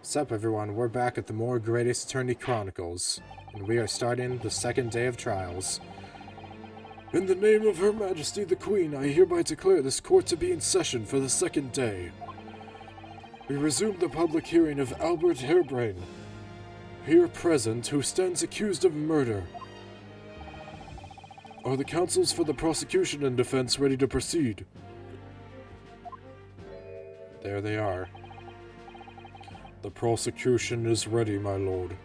Sup everyone, we're back at the More Greatest Attorney Chronicles, and we are starting the second day of trials. In the name of Her Majesty the Queen, I hereby declare this court to be in session for the second day. We resume the public hearing of Albert Hairbrain, here present, who stands accused of murder. Are the counsels for the prosecution and defense ready to proceed? There they are. The prosecution is ready, my lord.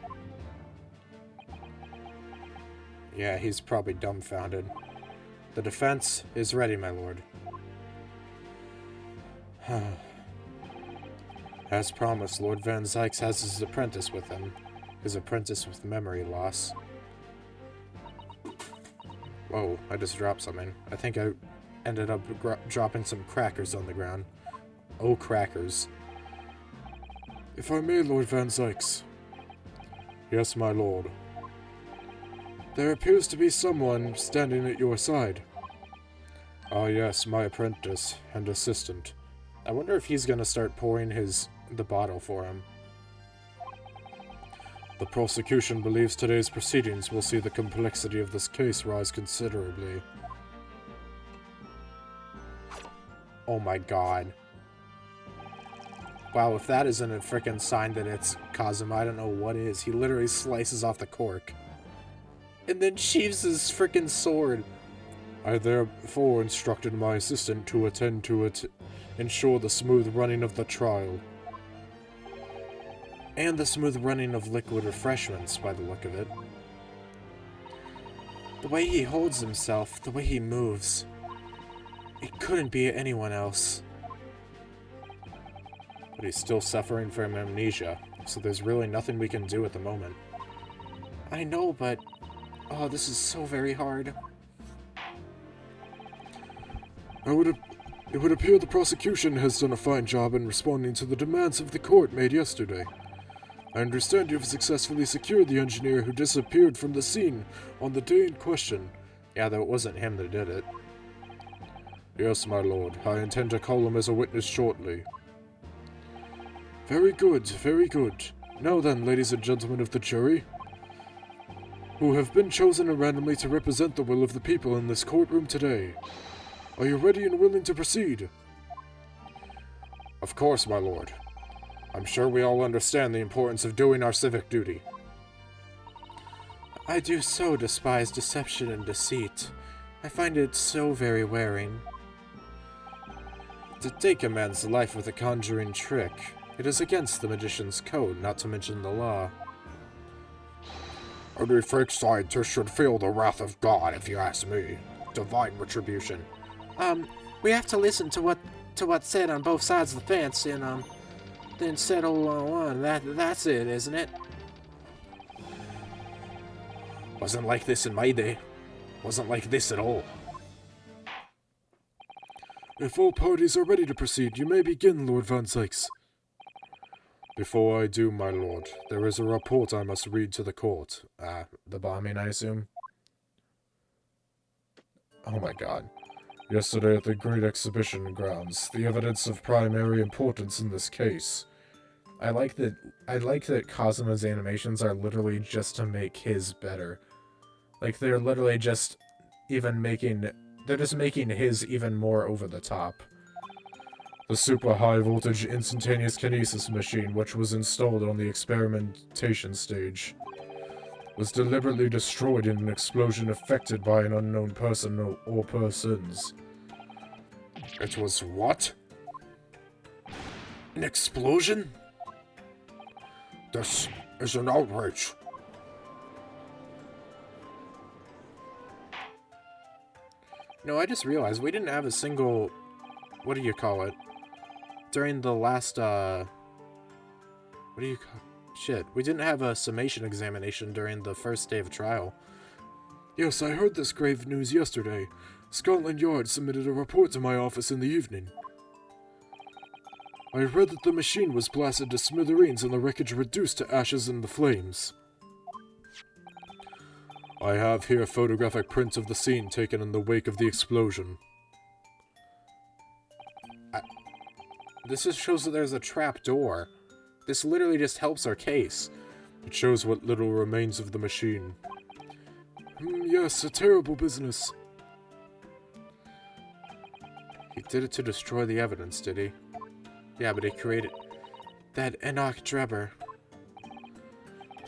Yeah, he's probably dumbfounded. The defense is ready, my lord. As promised, Lord Van Zykes has his apprentice with him. His apprentice with memory loss. Whoa, I just dropped something. I think I ended up dropping some crackers on the ground. Oh, crackers. If I may, Lord Van Zykes. Yes, my lord. There appears to be someone standing at your side. Ah, yes, my apprentice and assistant. I wonder if he's gonna start pouring the bottle for him. The prosecution believes today's proceedings will see the complexity of this case rise considerably. Oh my god. Wow, if that isn't a frickin' sign that it's Kazuma, I don't know what is. He literally slices off the cork. And then sheaves his frickin' sword. I therefore instructed my assistant to attend to it, ensure the smooth running of the trial. And the smooth running of liquid refreshments, by the look of it. The way he holds himself, the way he moves. It couldn't be anyone else. But he's still suffering from amnesia, so there's really nothing we can do at the moment. I know, but... oh, this is so very hard. It would appear the prosecution has done a fine job in responding to the demands of the court made yesterday. I understand you have successfully secured the engineer who disappeared from the scene on the day in question. Yeah, though it wasn't him that did it. Yes, my lord. I intend to call him as a witness shortly. Very good, very good. Now then, ladies and gentlemen of the jury, who have been chosen randomly to represent the will of the people in this courtroom today. Are you ready and willing to proceed? Of course, my lord. I'm sure we all understand the importance of doing our civic duty. I do so despise deception and deceit. I find it so very wearing. To take a man's life with a conjuring trick, it is against the magician's code, not to mention the law. Any fake scientist should feel the wrath of God, if you ask me. Divine retribution. We have to listen to what's said on both sides of the fence, and, then settle on one. That's it, isn't it? Wasn't like this in my day. Wasn't like this at all. If all parties are ready to proceed, you may begin, Lord Van Zykes. Before I do, my lord, there is a report I must read to the court. The bombing, I assume? Oh my god. Yesterday at the Great Exhibition Grounds, the evidence of primary importance in this case. I like that Kazuma's animations are literally just to make his better. Like, they're literally just they're just making his even more over the top. The super high voltage instantaneous kinesis machine, which was installed on the experimentation stage, was deliberately destroyed in an explosion effected by an unknown person or persons. It was what? An explosion? This is an outrage. No, I just realized we didn't have a single... what do you call it? During the last, shit, we didn't have a summation examination during the first day of trial. Yes, I heard this grave news yesterday. Scotland Yard submitted a report to my office in the evening. I read that the machine was blasted to smithereens and the wreckage reduced to ashes in the flames. I have here photographic prints of the scene taken in the wake of the explosion. This just shows that there's a trap door. This literally just helps our case. It shows what little remains of the machine. Yes, a terrible business. He did it to destroy the evidence, did he? Yeah, but he created that Enoch Drebber.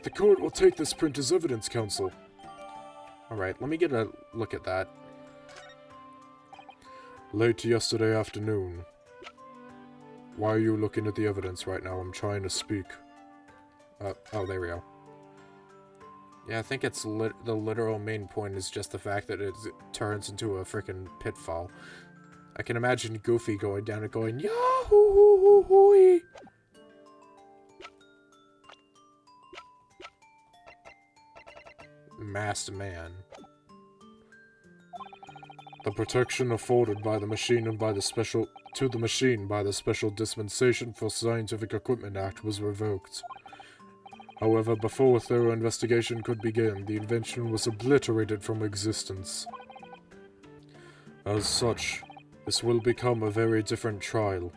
The court will take this print as evidence, counsel. Alright, let me get a look at that. Late yesterday afternoon. Why are you looking at the evidence right now? I'm trying to speak. Oh, there we go. Yeah, I think it's the literal main point is just the fact that it turns into a freaking pitfall. I can imagine Goofy going down and going, Yahoo! Masked man. The protection afforded by the machine and by the special Dispensation for Scientific Equipment Act was revoked. However, before a thorough investigation could begin, the invention was obliterated from existence. As such, this will become a very different trial.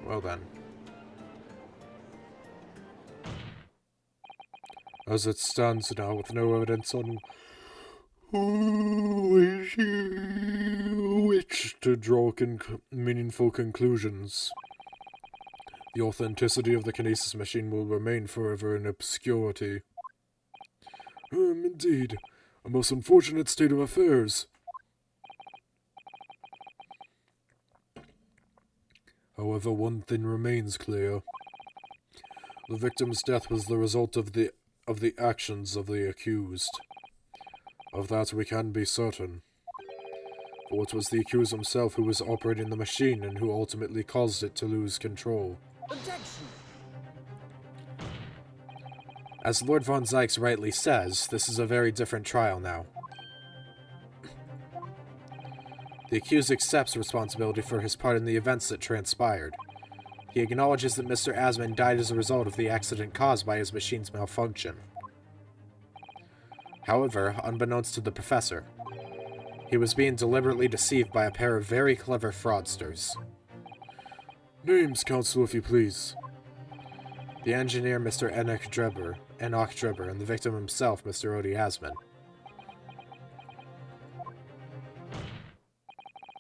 Well then. As it stands now, with no evidence on which to draw meaningful conclusions, the authenticity of the kinesis machine will remain forever in obscurity. Indeed. A most unfortunate state of affairs. However, one thing remains clear. The victim's death was the result of the actions of the accused. Of that we can be certain. For it was the accused himself who was operating the machine and who ultimately caused it to lose control. Objection! As Lord Von Zykes rightly says, this is a very different trial now. The accused accepts responsibility for his part in the events that transpired. He acknowledges that Mr. Asman died as a result of the accident caused by his machine's malfunction. However, unbeknownst to the professor, he was being deliberately deceived by a pair of very clever fraudsters. Names, counsel, if you please. The engineer, Mr. Enoch Drebber, and the victim himself, Mr. Odie Asman.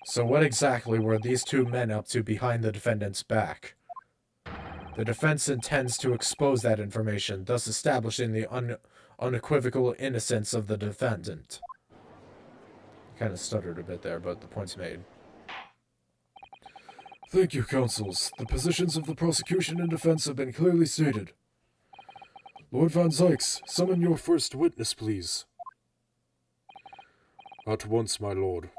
So what exactly were these two men up to behind the defendant's back? The defense intends to expose that information, thus establishing the unequivocal innocence of the defendant. Kind of stuttered a bit there, but the point's made. Thank you, counsels. The positions of the prosecution and defense have been clearly stated. Lord Von Zykes, summon your first witness, please. At once, my lord.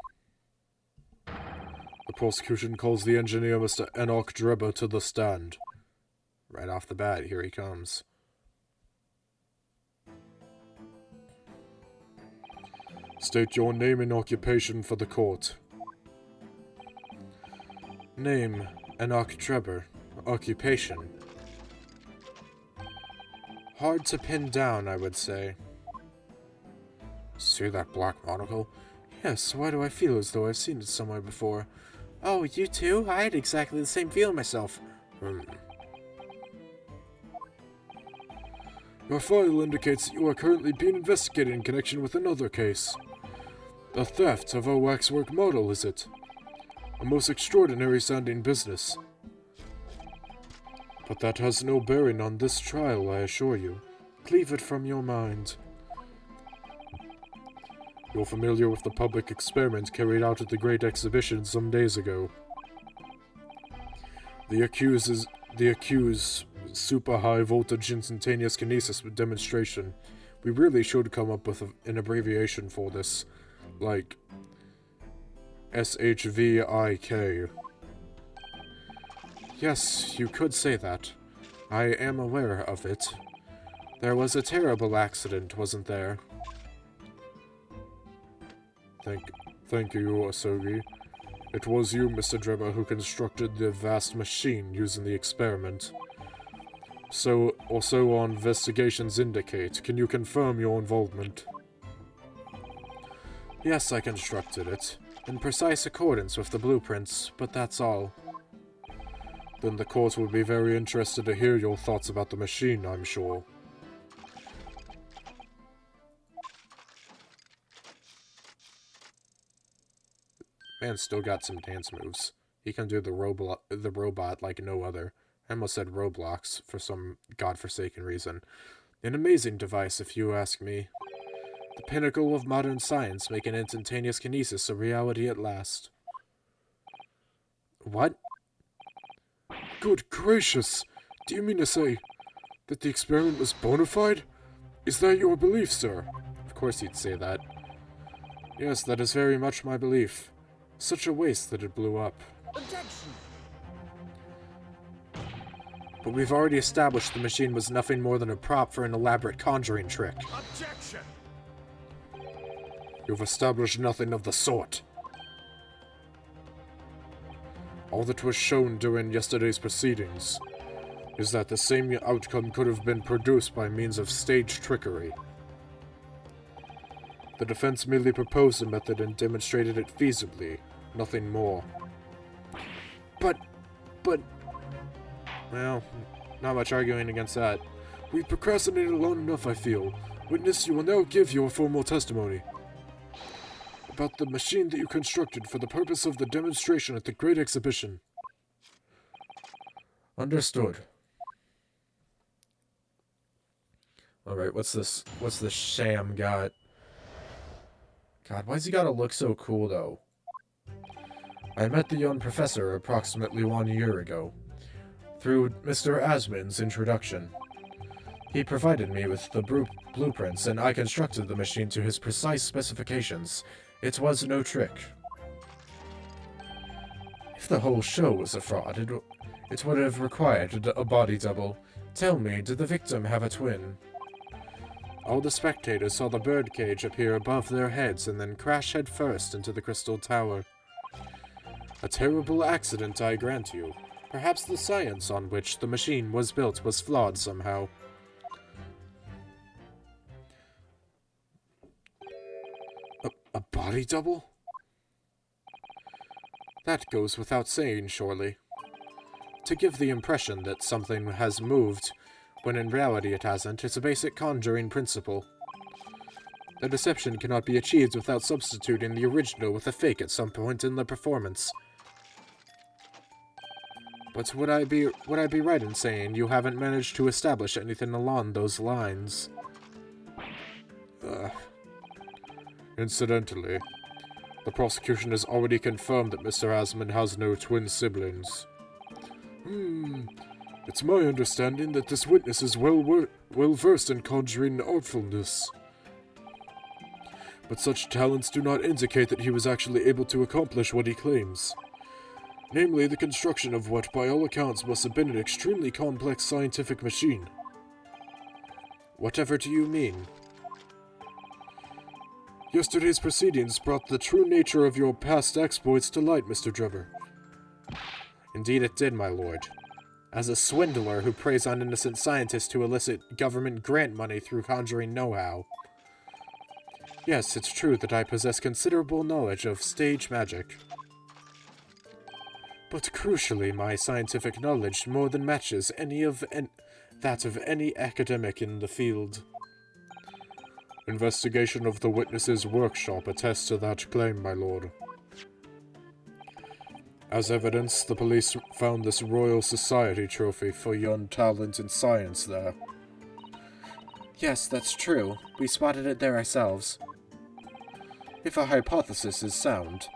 The prosecution calls the engineer, Mr. Enoch Drebber, to the stand. Right off the bat, here he comes. State your name and occupation for the court. Name, Enoch Drebber. Occupation. Hard to pin down, I would say. See that black monocle? Yes, why do I feel as though I've seen it somewhere before? Oh, you too? I had exactly the same feeling myself. Your file indicates that you are currently being investigated in connection with another case. The theft of a waxwork model, is it? A most extraordinary sounding business. But that has no bearing on this trial, I assure you. Cleave it from your mind. You're familiar with the public experiment carried out at the Great Exhibition some days ago. The accused super high voltage instantaneous kinesis demonstration. We really should come up with an abbreviation for this, like SHVIK. Yes, you could say that. I am aware of it. There was a terrible accident, wasn't there? Thank you, Asogi. It was you, Mr. Drebber, who constructed the vast machine using the experiment. So our investigations indicate. Can you confirm your involvement? Yes, I constructed it. In precise accordance with the blueprints, but that's all. Then the court will be very interested to hear your thoughts about the machine, I'm sure. Man still got some dance moves. He can do the robot like no other. I almost said Roblox for some godforsaken reason. An amazing device, if you ask me. The pinnacle of modern science, making instantaneous kinesis a reality at last. What? Good gracious! Do you mean to say that the experiment was bona fide? Is that your belief, sir? Of course he'd say that. Yes, that is very much my belief. Such a waste that it blew up. Objection! But we've already established the machine was nothing more than a prop for an elaborate conjuring trick. Objection! You've established nothing of the sort. All that was shown during yesterday's proceedings is that the same outcome could have been produced by means of staged trickery. The defense merely proposed a method and demonstrated it feasibly, nothing more. But... Well, not much arguing against that. We've procrastinated long enough, I feel. Witness, you will now give your formal testimony about the machine that you constructed for the purpose of the demonstration at the Great Exhibition. Understood. Alright, what's this sham got? God, why's he gotta look so cool, though? I met the young professor approximately 1 year ago, through Mr. Asman's introduction. He provided me with the blueprints, and I constructed the machine to his precise specifications. It was no trick. If the whole show was a fraud, it would have required a body double. Tell me, did the victim have a twin? All the spectators saw the birdcage appear above their heads and then crash headfirst into the crystal tower. A terrible accident, I grant you. Perhaps the science on which the machine was built was flawed somehow. A body double? That goes without saying, surely. To give the impression that something has moved, when in reality it hasn't, is a basic conjuring principle. The deception cannot be achieved without substituting the original with a fake at some point in the performance. But would I be right in saying you haven't managed to establish anything along those lines? Incidentally, the prosecution has already confirmed that Mr. Asman has no twin siblings. It's my understanding that this witness is well versed in conjuring artfulness. But such talents do not indicate that he was actually able to accomplish what he claims. Namely, the construction of what, by all accounts, must have been an extremely complex scientific machine. Whatever do you mean? Yesterday's proceedings brought the true nature of your past exploits to light, Mr. Drebber. Indeed it did, my lord. As a swindler who preys on innocent scientists to elicit government grant money through conjuring know-how. Yes, it's true that I possess considerable knowledge of stage magic. But crucially, my scientific knowledge more than matches that of any academic in the field. Investigation of the witness's workshop attests to that claim, my lord. As evidence, the police found this Royal Society trophy for young talent in science there. Yes, that's true. We spotted it there ourselves. If a hypothesis is sound,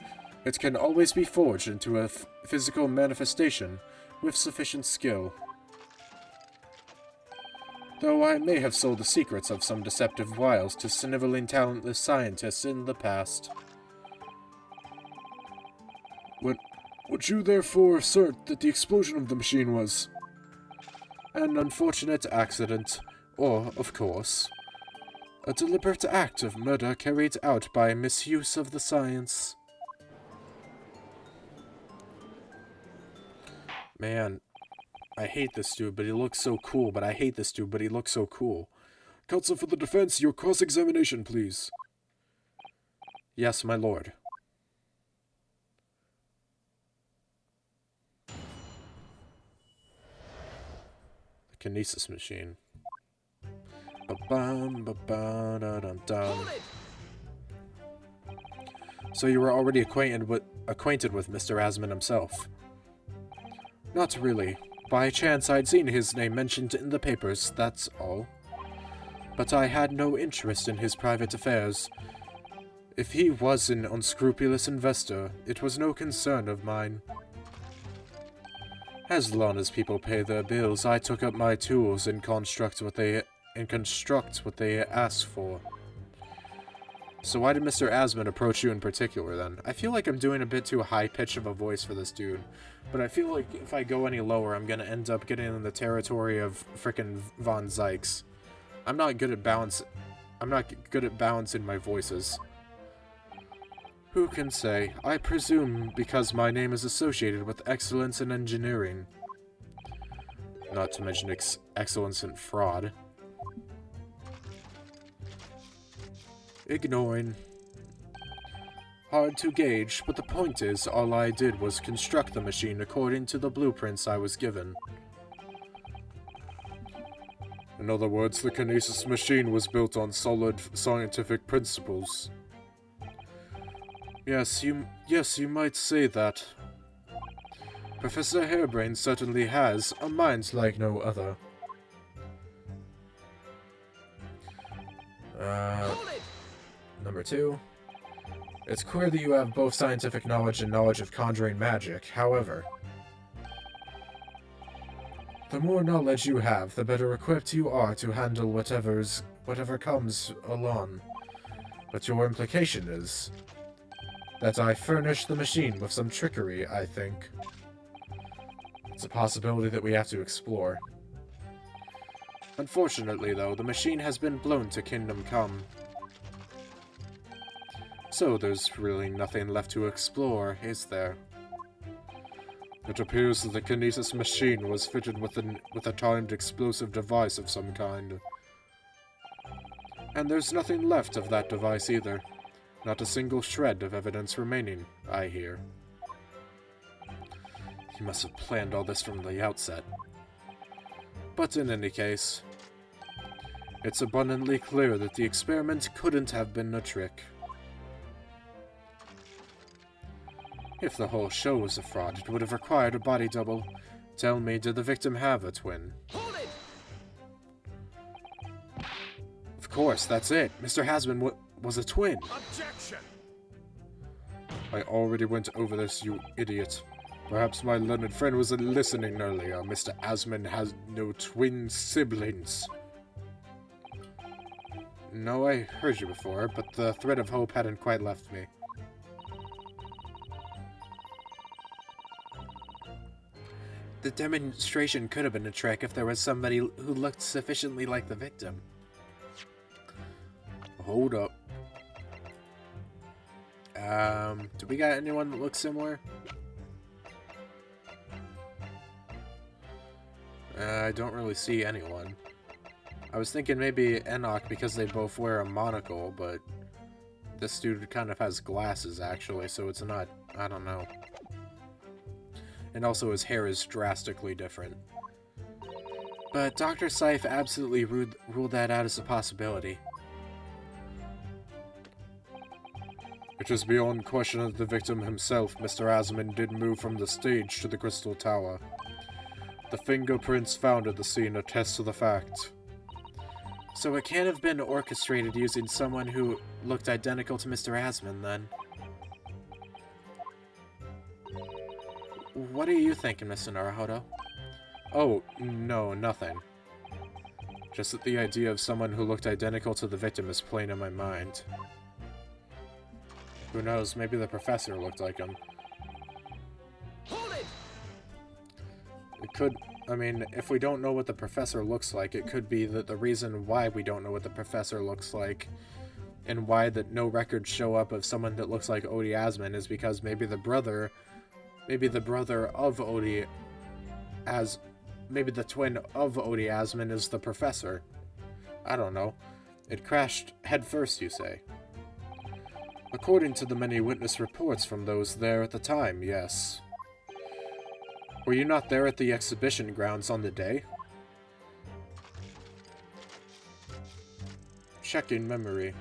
it can always be forged into a physical manifestation with sufficient skill. Though I may have sold the secrets of some deceptive wiles to sniveling, talentless scientists in the past. Would you therefore assert that the explosion of the machine was an unfortunate accident, or, of course, a deliberate act of murder carried out by misuse of the science? Man, I hate this dude, but he looks so cool. But I hate this dude, but he looks so cool. Counsel for the defense, your cross-examination, please. Yes, my lord. Kinesis machine. Ba-bum, ba-ba-da-dum-dum. So you were already acquainted with Mr. Asman himself? Not really. By chance I'd seen his name mentioned in the papers, that's all. But I had no interest in his private affairs. If he was an unscrupulous investor, it was no concern of mine. As long as people pay their bills, I took up my tools and construct what they asked for. So why did Mr. Asman approach you in particular, then? I feel like I'm doing a bit too high-pitched of a voice for this dude. But I feel like if I go any lower, I'm gonna end up getting in the territory of frickin' Von Zykes. I'm not good at balancing my voices. Who can say? I presume because my name is associated with excellence in engineering. Not to mention excellence in fraud. Ignoring. Hard to gauge, but the point is, all I did was construct the machine according to the blueprints I was given. In other words, the Kinesis machine was built on solid scientific principles. Yes, you might say that. Professor Harebrain certainly has a mind like no other. Number 2. It's clear that you have both scientific knowledge and knowledge of conjuring magic. However, the more knowledge you have, the better equipped you are to handle whatever comes along. But your implication is that I furnished the machine with some trickery, I think. It's a possibility that we have to explore. Unfortunately, though, the machine has been blown to Kingdom Come. So there's really nothing left to explore, is there? It appears that the Kinesis machine was fitted with a timed explosive device of some kind. And there's nothing left of that device either. Not a single shred of evidence remaining, I hear. He must have planned all this from the outset. But in any case, it's abundantly clear that the experiment couldn't have been a trick. If the whole show was a fraud, it would have required a body double. Tell me, did the victim have a twin? Hold it! Of course, that's it. Mr. Hasman was a twin. Objection! I already went over this, you idiot. Perhaps my learned friend wasn't listening earlier. Mr. Asman has no twin siblings. No, I heard you before, but the thread of hope hadn't quite left me. The demonstration could have been a trick if there was somebody who looked sufficiently like the victim. Hold up. Do we got anyone that looks similar? I don't really see anyone. I was thinking maybe Enoch because they both wear a monocle, but this dude kind of has glasses actually, so it's not, I don't know. And also his hair is drastically different. But Dr. Seif absolutely ruled that out as a possibility. It is beyond question that the victim himself, Mr. Asman, did move from the stage to the Crystal Tower. The fingerprints found at the scene attest to the fact. So it can't have been orchestrated using someone who looked identical to Mr. Asman, then. What are you thinking, Mr. Naruhodo? Oh, no, nothing. Just that the idea of someone who looked identical to the victim is plain in my mind. Who knows, maybe the professor looked like him. Hold it! It could, I mean, if we don't know what the professor looks like, it could be that the reason why we don't know what the professor looks like and why that no records show up of someone that looks like Odie Asman is because maybe the brother of Odie maybe the twin of Odie Asman is the professor. I don't know. It crashed headfirst, you say? According to the many witness reports from those there at the time, yes. Were you not there at the exhibition grounds on the day? Checking memory.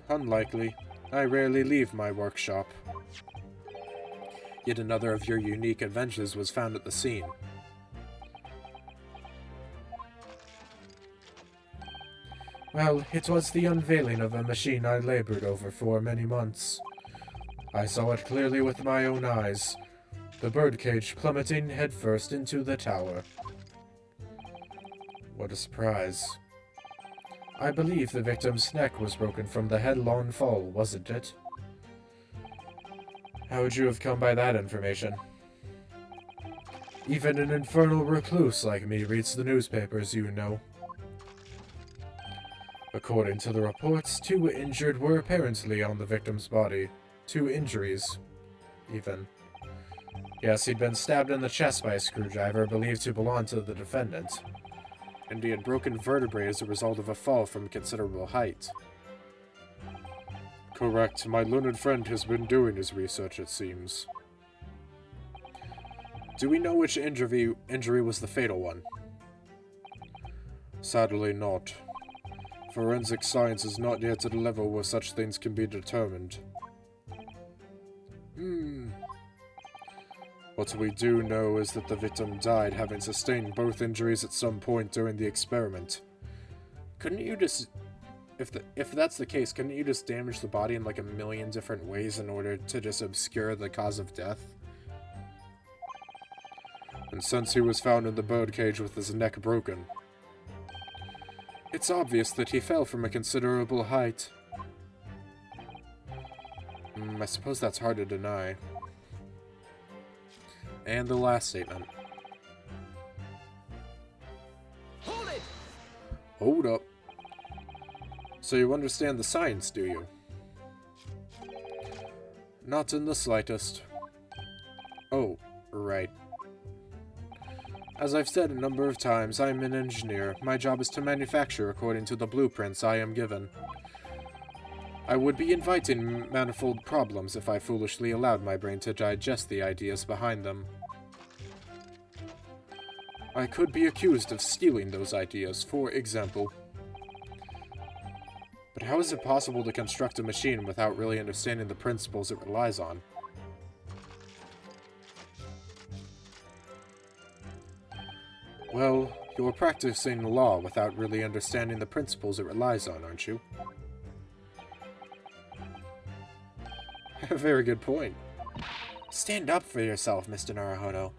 Unlikely. I rarely leave my workshop. Yet another of your unique inventions was found at the scene. Well, it was the unveiling of a machine I labored over for many months. I saw it clearly with my own eyes, the birdcage plummeting headfirst into the tower. What a surprise. I believe the victim's neck was broken from the headlong fall, wasn't it? How would you have come by that information? Even an infernal recluse like me reads the newspapers, you know. According to the reports, 2 injured were apparently on the victim's body. 2 injuries, even. Yes, he'd been stabbed in the chest by a screwdriver believed to belong to the defendant. And he had broken vertebrae as a result of a fall from considerable height. Correct. My learned friend has been doing his research, it seems. Do we know which injury was the fatal one? Sadly not. Forensic science is not yet at a level where such things can be determined. What we do know is that the victim died having sustained both injuries at some point during the experiment. Couldn't you just... If that's the case, couldn't you just damage the body in like a million different ways in order to just obscure the cause of death? And since he was found in the birdcage with his neck broken, it's obvious that he fell from a considerable height. I suppose that's hard to deny. And the last statement. Hold it! Hold up. So you understand the science, do you? Not in the slightest. Oh, right. As I've said a number of times, I'm an engineer. My job is to manufacture according to the blueprints I am given. I would be inviting manifold problems if I foolishly allowed my brain to digest the ideas behind them. I could be accused of stealing those ideas, for example. But how is it possible to construct a machine without really understanding the principles it relies on? Well, you're practicing law without really understanding the principles it relies on, aren't you? Very good point. Stand up for yourself, Mr. Naruhodo.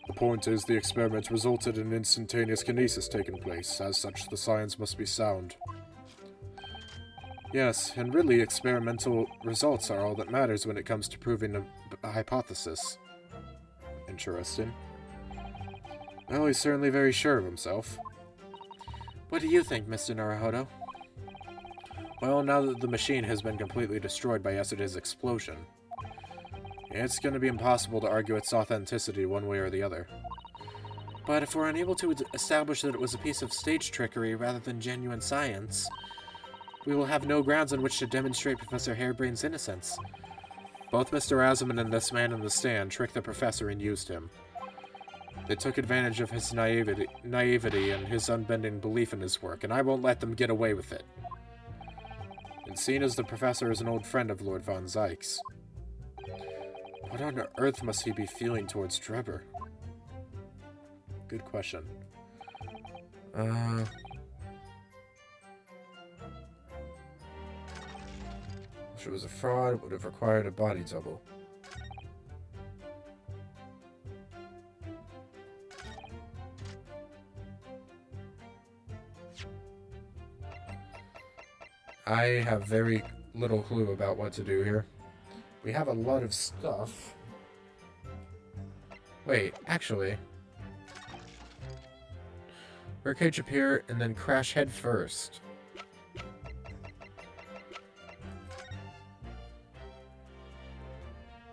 The point is, the experiment resulted in instantaneous kinesis taking place. As such, the science must be sound. Yes, and really, experimental results are all that matters when it comes to proving a hypothesis. Interesting. Well, he's certainly very sure of himself. What do you think, Mr. Naruhodo? Well, now that the machine has been completely destroyed by yesterday's explosion, it's going to be impossible to argue its authenticity one way or the other. But if we're unable to establish that it was a piece of stage trickery rather than genuine science, we will have no grounds on which to demonstrate Professor Harebrain's innocence. Both Mr. Asman and this man in the stand tricked the professor and used him. They took advantage of his naivety and his unbending belief in his work, and I won't let them get away with it. And seeing as the professor is an old friend of Lord Von Zykes, what on earth must he be feeling towards Drebber? Good question. If it was a fraud, it would have required a body double. I have very little clue about what to do here. We have a lot of stuff. Wait, actually. Birdcage appear and then crash head first.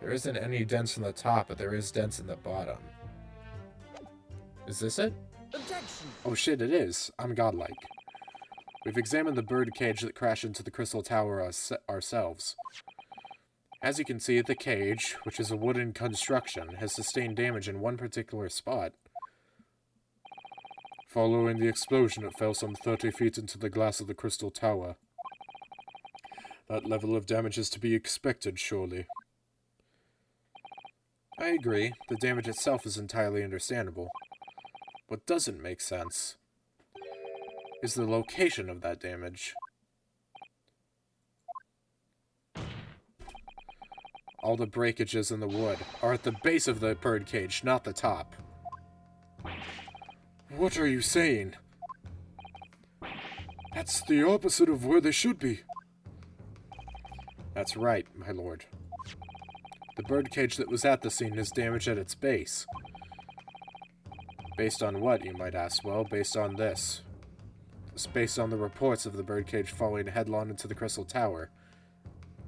There isn't any dents in the top, but there is dents in the bottom. Is this it? Objection! Oh shit, it is. I'm godlike. We've examined the bird cage that crashed into the Crystal Tower ourselves. As you can see, the cage, which is a wooden construction, has sustained damage in one particular spot. Following the explosion, it fell some 30 feet into the glass of the crystal tower. That level of damage is to be expected, surely. I agree. The damage itself is entirely understandable. What doesn't make sense is the location of that damage. All the breakages in the wood are at the base of the birdcage, not the top. What are you saying? That's the opposite of where they should be. That's right, my lord. The birdcage that was at the scene is damaged at its base. Based on what, you might ask? Well, based on this. It's based on the reports of the birdcage falling headlong into the crystal tower.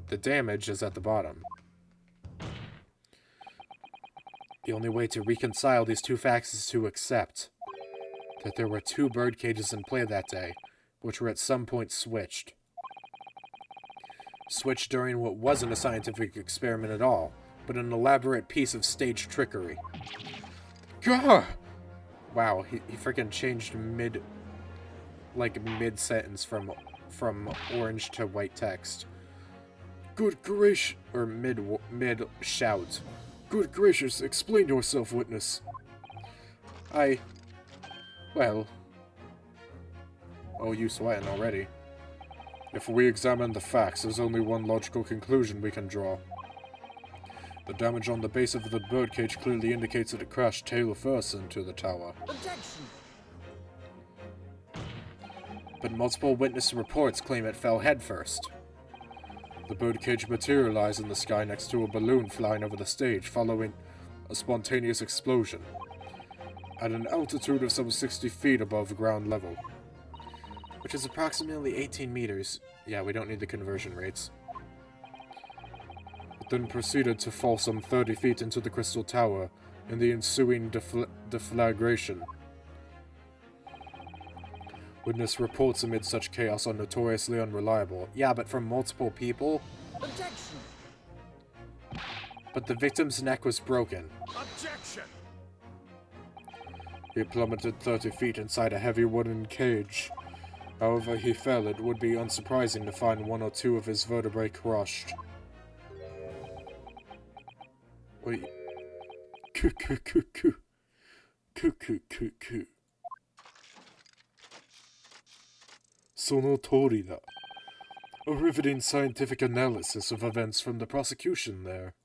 The damage is at the bottom. The only way to reconcile these two facts is to accept that there were two bird cages in play that day, which were at some point switched. Switched during what wasn't a scientific experiment at all, but an elaborate piece of staged trickery. Gah! Wow, he freaking changed mid-sentence from orange to white text. Good gracious, or mid-shout. Good gracious, explain yourself, witness. Well... Oh, you sweating already. If we examine the facts, there's only one logical conclusion we can draw. The damage on the base of the birdcage clearly indicates that it crashed tail first into the tower. Objection! But multiple witness reports claim it fell headfirst. The birdcage materialized in the sky next to a balloon flying over the stage, following a spontaneous explosion, at an altitude of some 60 feet above ground level, which is approximately 18 meters. Yeah, we don't need the conversion rates. It then proceeded to fall some 30 feet into the crystal tower in the ensuing deflagration. Witness reports amid such chaos are notoriously unreliable. Yeah, but from multiple people? Objection! But the victim's neck was broken. Objection! He plummeted 30 feet inside a heavy wooden cage. However he fell, it would be unsurprising to find one or two of his vertebrae crushed. Wait. Coo. その通りだ. A riveting scientific analysis of events from the prosecution there.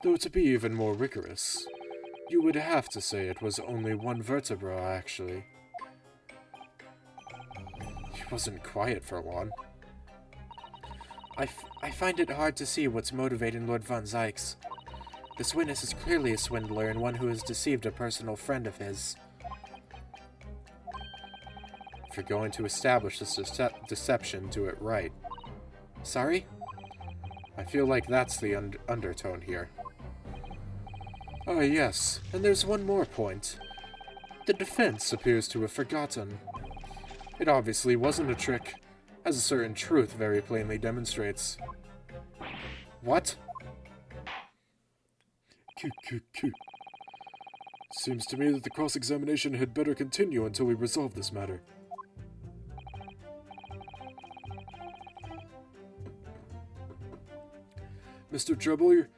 Though to be even more rigorous, you would have to say it was only one vertebra, actually. He wasn't quiet for long. I find it hard to see what's motivating Lord Von Zykes. This witness is clearly a swindler and one who has deceived a personal friend of his. If you're going to establish this deception, do it right. Sorry? I feel like that's the undertone here. Ah, yes, and there's one more point. The defense appears to have forgotten. It obviously wasn't a trick, as a certain truth very plainly demonstrates. What? Seems to me that the cross-examination had better continue until we resolve this matter. Mr. Trebor,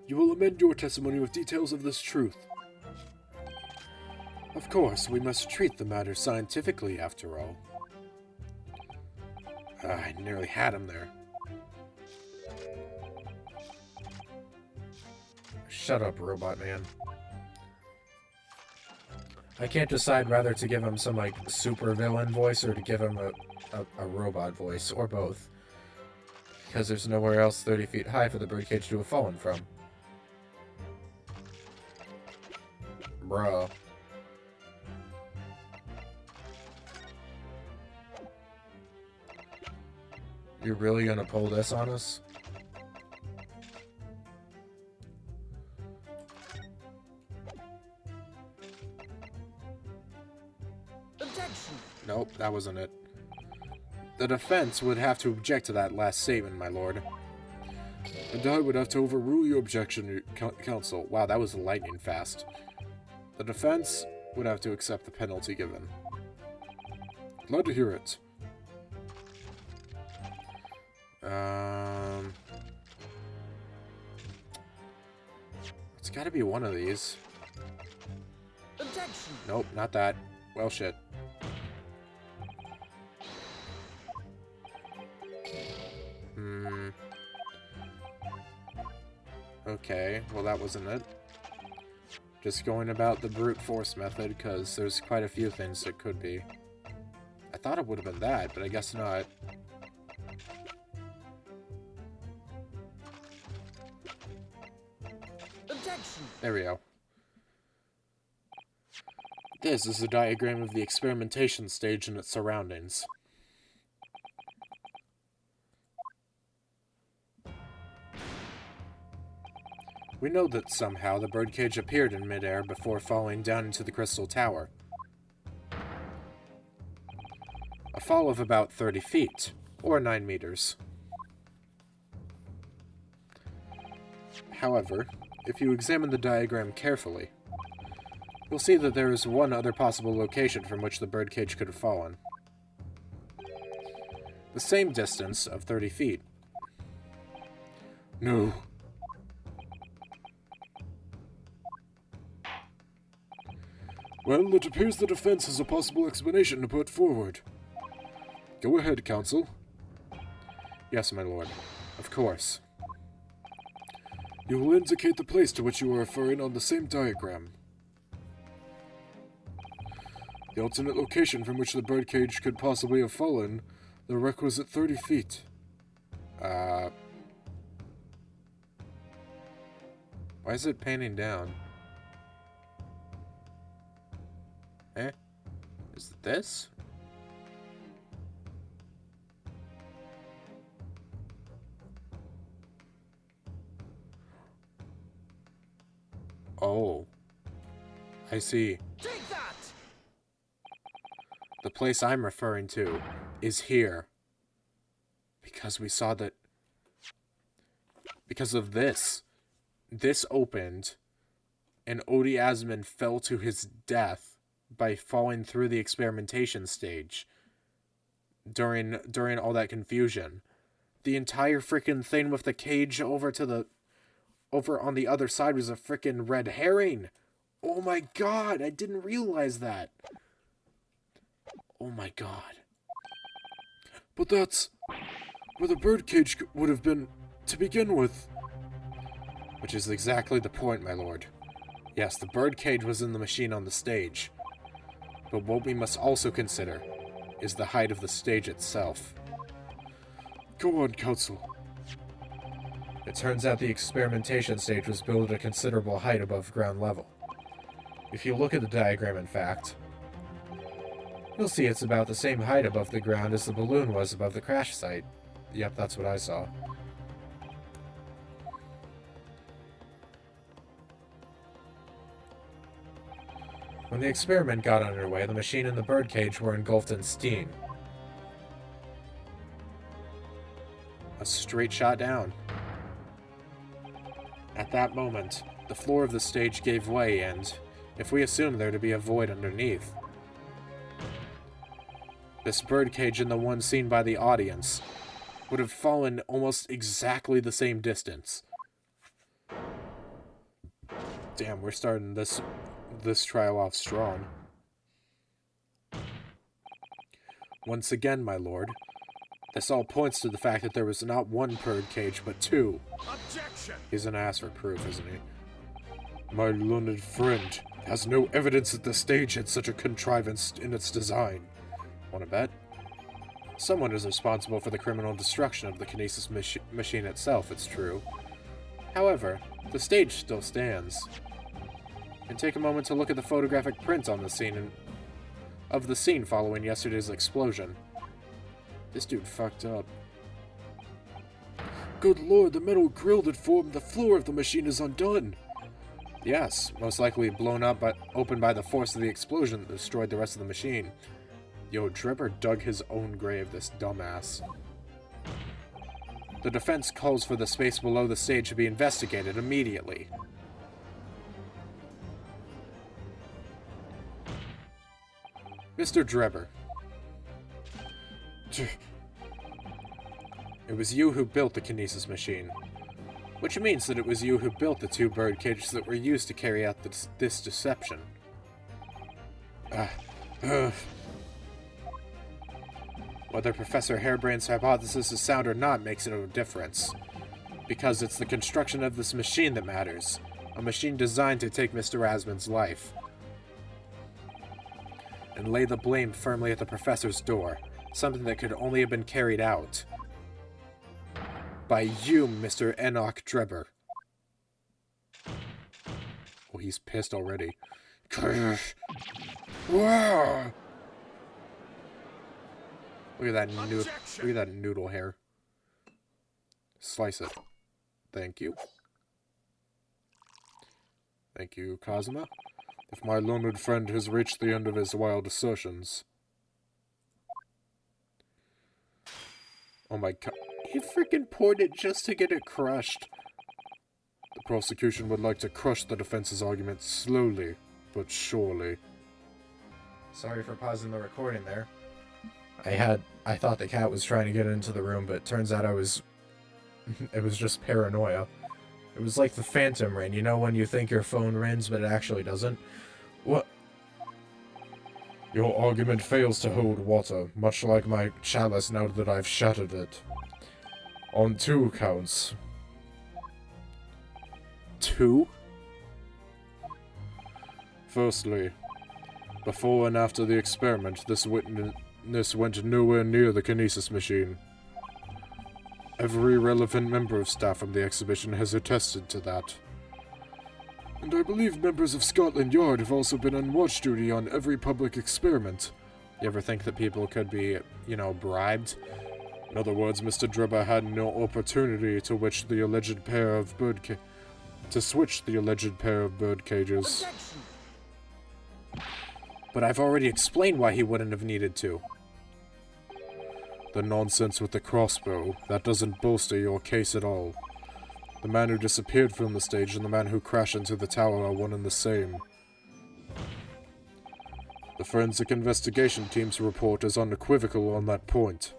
you will amend your testimony with details of this truth. Of course, we must treat the matter scientifically, after all. I nearly had him there. Shut up, robot man. I can't decide whether to give him some, like, super villain voice or to give him a robot voice, or both. Because there's nowhere else 30 feet high for the birdcage to have fallen from. Bruh. You're really gonna pull this on us? Objection! Nope, that wasn't it. The defense would have to object to that last statement, my lord. And I would have to overrule your objection, counsel. Wow, that was lightning fast. The defense would have to accept the penalty given. Glad to hear it. It's gotta be one of these. Objection. Nope, not that. Well, shit. Okay, well that wasn't it. Just going about the brute force method, because there's quite a few things that could be. I thought it would have been that, but I guess not. Objection. There we go. This is a diagram of the experimentation stage and its surroundings. We know that somehow the birdcage appeared in midair before falling down into the crystal tower. A fall of about 30 feet, or 9 meters. However, if you examine the diagram carefully, you'll see that there is one other possible location from which the birdcage could have fallen. The same distance of 30 feet. No. Well, it appears the defense has a possible explanation to put forward. Go ahead, counsel. Yes, my lord. Of course. You will indicate the place to which you are referring on the same diagram. The alternate location from which the birdcage could possibly have fallen, the requisite 30 feet. Why is it panning down? Eh? Is it this? Oh. I see. Take that! The place I'm referring to is here. Because we saw that... Because of this. This opened, and Odie Asman fell to his death by falling through the experimentation stage during all that confusion. The entire freaking thing with the cage over on the other side was a freaking red herring. Oh my god, I didn't realize that. Oh my god. But that's where the birdcage would have been to begin with. Which is exactly the point, my lord. Yes, the birdcage was in the machine on the stage. But what we must also consider is the height of the stage itself. Go on, counsel. It turns out the experimentation stage was built at a considerable height above ground level. If you look at the diagram, in fact, you'll see it's about the same height above the ground as the balloon was above the crash site. Yep, that's what I saw. When the experiment got underway, the machine and the birdcage were engulfed in steam. A straight shot down. At that moment, the floor of the stage gave way and, if we assume there to be a void underneath, this birdcage and the one seen by the audience would have fallen almost exactly the same distance. Damn, we're starting this trial off strong. Once again, my lord, this all points to the fact that there was not one birdcage, but two. Objection! He's an ass for proof, isn't he? My learned friend has no evidence that the stage had such a contrivance in its design. Wanna bet? Someone is responsible for the criminal destruction of the kinesis machine itself, it's true. However, the stage still stands. And take a moment to look at the photographic print on the scene of the scene following yesterday's explosion. This dude fucked up. Good lord, the metal grill that formed the floor of the machine is undone. Yes, most likely blown up but open by the force of the explosion that destroyed the rest of the machine. Yo, Dripper dug his own grave, this dumbass. The defense calls for the space below the stage to be investigated immediately. Mr. Drebber. It was you who built the kinesis machine. Which means that it was you who built the 2 bird cages that were used to carry out this deception. Whether Professor Harebrain's hypothesis is sound or not makes no difference. Because it's the construction of this machine that matters. A machine designed to take Mr. Asmund's life. And lay the blame firmly at the Professor's door. Something that could only have been carried out by you, Mr. Enoch Drebber. Oh, he's pissed already. Wow! Look at that noodle hair. Slice it. Thank you. Thank you, Kazuma. If my learned friend has reached the end of his wild assertions. Oh my god. He freaking poured it just to get it crushed. The prosecution would like to crush the defense's argument slowly, but surely. Sorry for pausing the recording there. I thought the cat was trying to get into the room, but it turns out it was just paranoia. It was like the phantom rain, you know when you think your phone rings, but it actually doesn't? What? Your argument fails to hold water, much like my chalice now that I've shattered it. On 2 counts. 2? Firstly, before and after the experiment, this witness went nowhere near the kinesis machine. Every relevant member of staff from the exhibition has attested to that. And I believe members of Scotland Yard have also been on watch duty on every public experiment. You ever think that people could be, you know, bribed? In other words, Mr. Drebber had no opportunity to switch the alleged pair of bird cages. Objection. But I've already explained why he wouldn't have needed to. The nonsense with the crossbow, that doesn't bolster your case at all. The man who disappeared from the stage and the man who crashed into the tower are one and the same. The forensic investigation team's report is unequivocal on that point.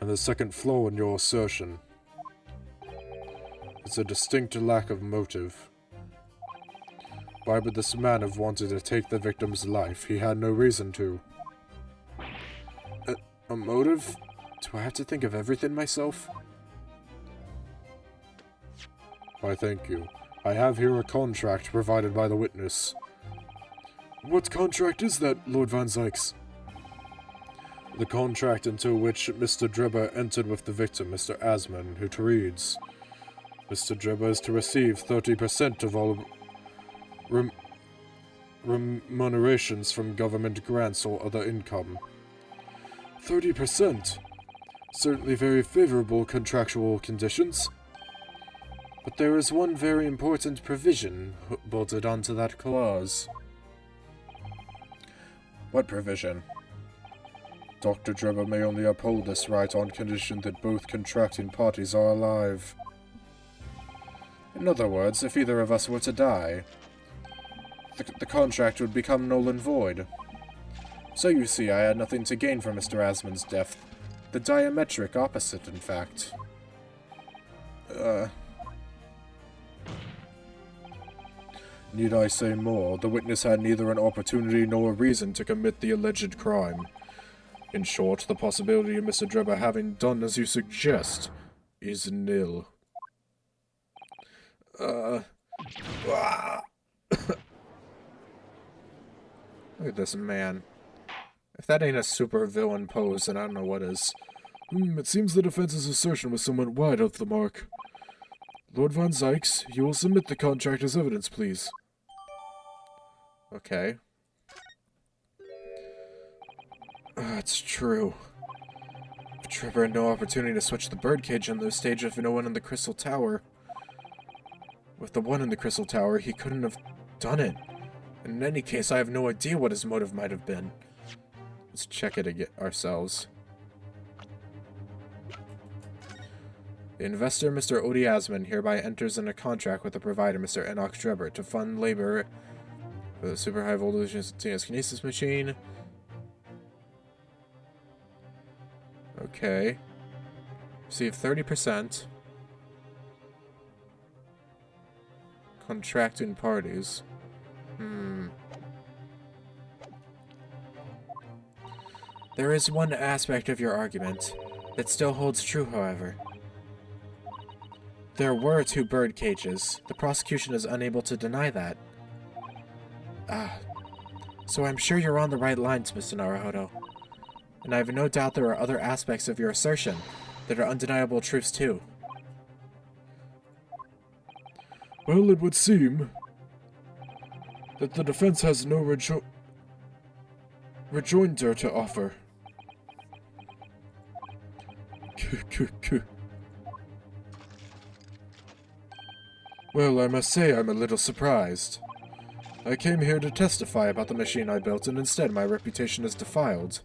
And the second flaw in your assertion is a distinct lack of motive. Why would this man have wanted to take the victim's life? He had no reason to. A motive? Do I have to think of everything myself? Why, thank you. I have here a contract provided by the witness. What contract is that, Lord Van Zykes? The contract into which Mr. Drebber entered with the victim, Mr. Asmund, who reads, Mr. Drebber is to receive 30% of all remunerations from government grants or other income. 30%? Certainly very favorable contractual conditions. But there is one very important provision bolted onto that clause. What provision? Dr. Drebber may only uphold this right on condition that both contracting parties are alive. In other words, if either of us were to die, the contract would become null and void. So you see, I had nothing to gain from Mr. Asmund's death. The diametric opposite, in fact. Need I say more? The witness had neither an opportunity nor a reason to commit the alleged crime. In short, the possibility of Mr. Drebber having done as you suggest is nil. Look at this man. If that ain't a super villain pose, then I don't know what is. It seems the defense's assertion was somewhat wide of the mark. Lord Van Zykes, you will submit the contract as evidence, please. Okay. It's true. If Drebber had no opportunity to switch the birdcage on the stage if no one in the Crystal Tower. With the one in the Crystal Tower, he couldn't have done it. In any case, I have no idea what his motive might have been. Let's check it again ourselves. The investor, Mr. Odie Asman, hereby enters in a contract with the provider, Mr. Enoch Drebber, to fund labor for the super high voltage instantaneous kinesis machine. Okay. Receive 30%. Contracting parties. There is one aspect of your argument that still holds true, however. There were 2 bird cages. The prosecution is unable to deny that. So I'm sure you're on the right lines, Mr. Naruhodo. And I have no doubt there are other aspects of your assertion that are undeniable truths too. Well, it would seem that the defense has no rejoinder to offer. Well, I must say I'm a little surprised. I came here to testify about the machine I built, and instead my reputation is defiled.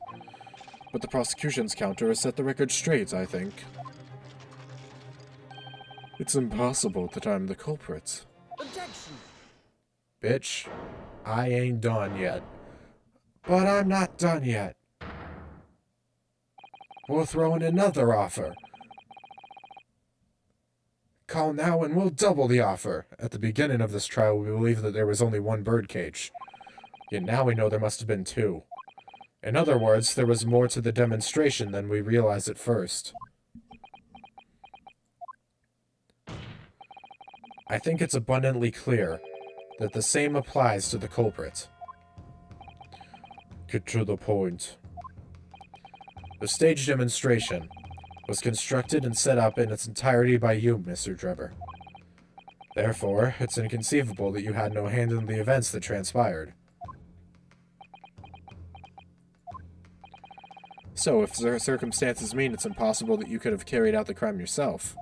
But the prosecution's counter has set the record straight, I think. It's impossible that I'm the culprit. Objection! Bitch, I ain't done yet. But I'm not done yet. We'll throw in another offer. Call now and we'll double the offer. At the beginning of this trial, we believed that there was only 1 birdcage. Yet now we know there must have been 2. In other words, there was more to the demonstration than we realized at first. I think it's abundantly clear that the same applies to the culprit. Get to the point. The stage demonstration was constructed and set up in its entirety by you, Mr. Drebber. Therefore, it's inconceivable that you had no hand in the events that transpired. So, if circumstances mean it's impossible that you could have carried out the crime yourself,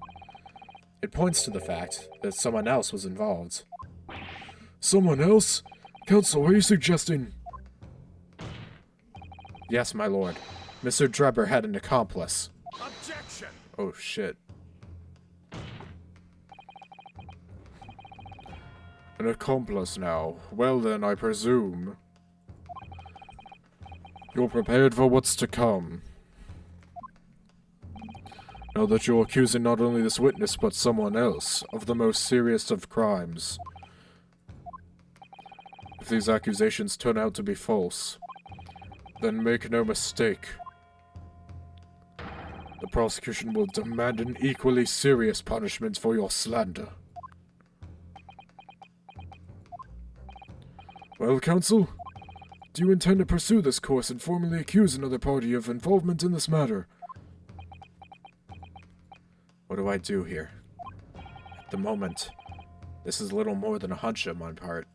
it points to the fact that someone else was involved. Someone else? Counsel, what are you suggesting? Yes, my lord. Mr. Drebber had an accomplice. Objection! Oh, shit. An accomplice now. Well then, I presume you're prepared for what's to come. Now that you're accusing not only this witness, but someone else of the most serious of crimes. If these accusations turn out to be false, then make no mistake. The prosecution will demand an equally serious punishment for your slander. Well, counsel, do you intend to pursue this course and formally accuse another party of involvement in this matter? What do I do here? At the moment, this is little more than a hunch on my part.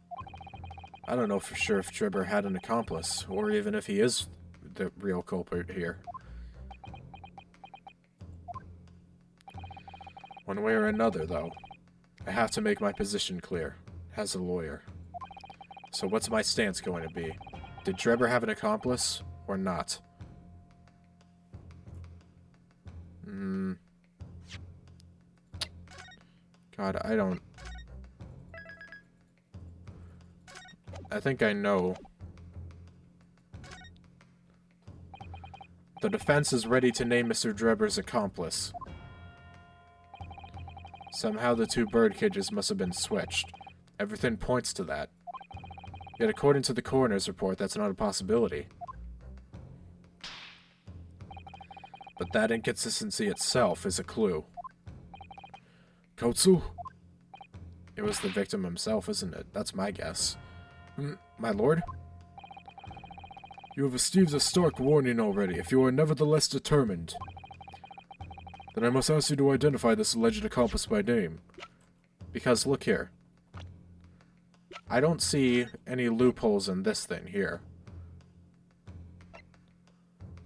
I don't know for sure if Drebber had an accomplice, or even if he is the real culprit here. One way or another, though, I have to make my position clear, as a lawyer. So what's my stance going to be? Did Drebber have an accomplice, or not? God, I think I know. The defense is ready to name Mr. Drebber's accomplice. Somehow the 2 bird cages must have been switched. Everything points to that. Yet according to the coroner's report, that's not a possibility. But that inconsistency itself is a clue. Counsel? It was the victim himself, isn't it? That's my guess. My lord? You have received a stark warning already. If you are nevertheless determined, then I must ask you to identify this alleged accomplice by name. Because, look here. I don't see any loopholes in this thing here.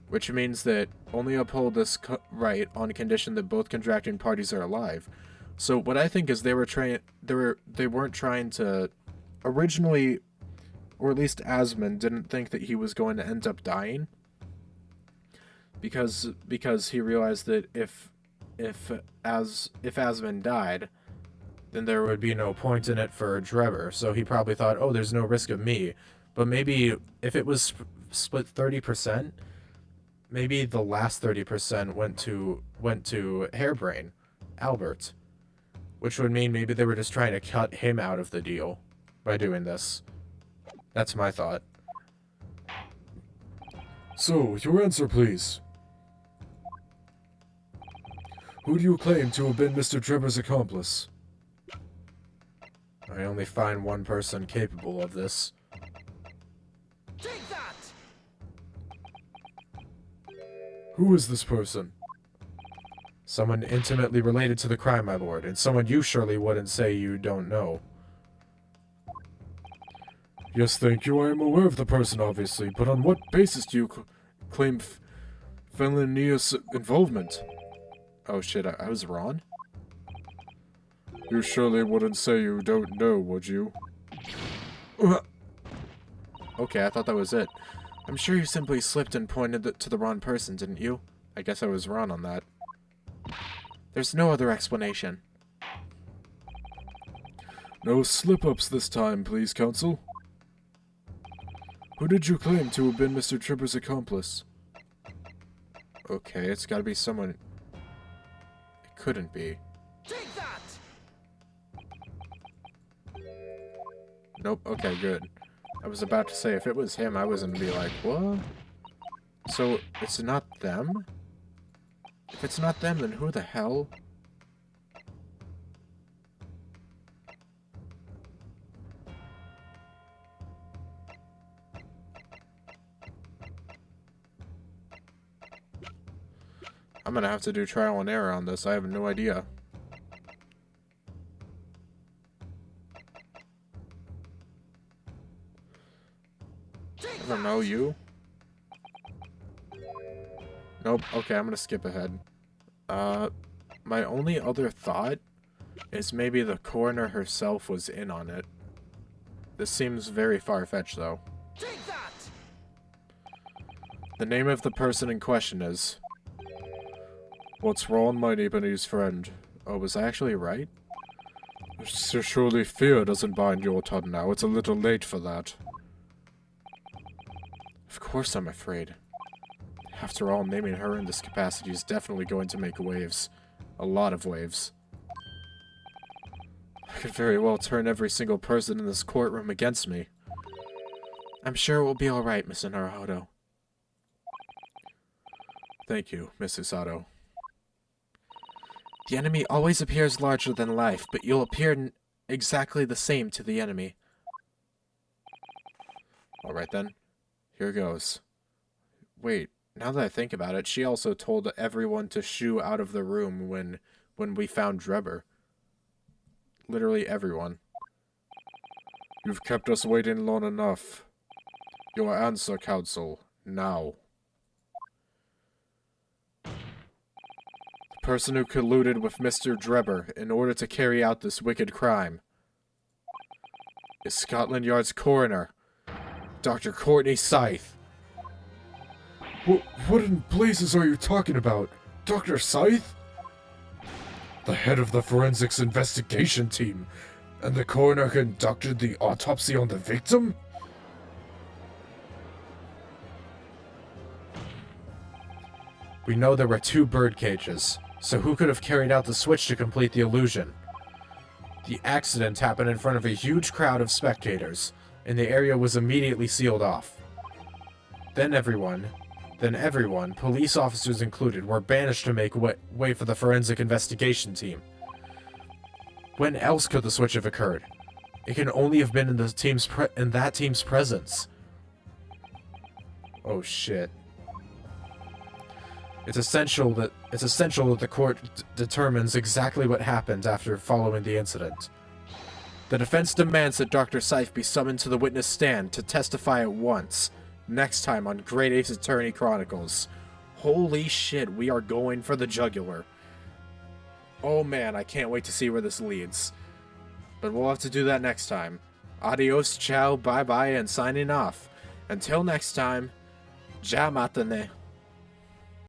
Which means that only uphold this right on condition that both contracting parties are alive. So what I think is they weren't trying to originally, or at least Asman didn't think that he was going to end up dying. Because he realized that if if Asmund died, then there would be no point in it for Drebber. So he probably thought, oh, there's no risk of me. But maybe if it was split 30%, maybe the last 30% went to Hairbrain, Albert, which would mean maybe they were just trying to cut him out of the deal by doing this. That's my thought. So, your answer, please. Who do you claim to have been Mr. Drebber's accomplice? I only find one person capable of this. Take that! Who is this person? Someone intimately related to the crime, my lord, and someone you surely wouldn't say you don't know. Yes, thank you. I am aware of the person, obviously, but on what basis do you claim felonious involvement? Oh shit, I was wrong? You surely wouldn't say you don't know, would you? Okay, I thought that was it. I'm sure you simply slipped and pointed to the wrong person, didn't you? I guess I was wrong on that. There's no other explanation. No slip-ups this time, please, counsel. Who did you claim to have been Mr. Drebber's accomplice? Okay, it's gotta be someone... It couldn't be. Take that! Nope, okay, good. I was about to say, if it was him, I was gonna be like, what? So, it's not them? If it's not them, then who the hell? I'm gonna have to do trial and error on this. I have no idea. I don't know, you? Nope, okay, I'm gonna skip ahead. My only other thought is maybe the coroner herself was in on it. This seems very far-fetched, though. Take that! The name of the person in question is... What's wrong, my Lebanese friend? Oh, was I actually right? Surely fear doesn't bind your tongue now. It's a little late for that. Of course I'm afraid. After all, naming her in this capacity is definitely going to make waves. A lot of waves. I could very well turn every single person in this courtroom against me. I'm sure it will be alright, Mr. Naruhodo. Thank you, Mrs. Sato. The enemy always appears larger than life, but you'll appear exactly the same to the enemy. Alright then. Here goes. Wait, now that I think about it, she also told everyone to shoo out of the room when we found Drebber. Literally everyone. You've kept us waiting long enough. Your answer, counsel, now. The person who colluded with Mr. Drebber in order to carry out this wicked crime is Scotland Yard's coroner, Dr. Courtney Scythe. What in blazes are you talking about? Dr. Scythe? The head of the forensics investigation team, and the coroner conducted the autopsy on the victim? We know there were 2 bird cages, so who could have carried out the switch to complete the illusion? The accident happened in front of a huge crowd of spectators, and the area was immediately sealed off. Then everyone, police officers included, were banished to make way for the forensic investigation team. When else could the switch have occurred? It can only have been in that team's presence. Oh shit. It's essential that the court determines exactly what happened after following the incident. The defense demands that Dr. Scythe be summoned to the witness stand to testify at once, next time on Great Ace Attorney Chronicles. Holy shit, we are going for the jugular. Oh man, I can't wait to see where this leads. But we'll have to do that next time. Adios, ciao, bye-bye, and signing off. Until next time, ja matane.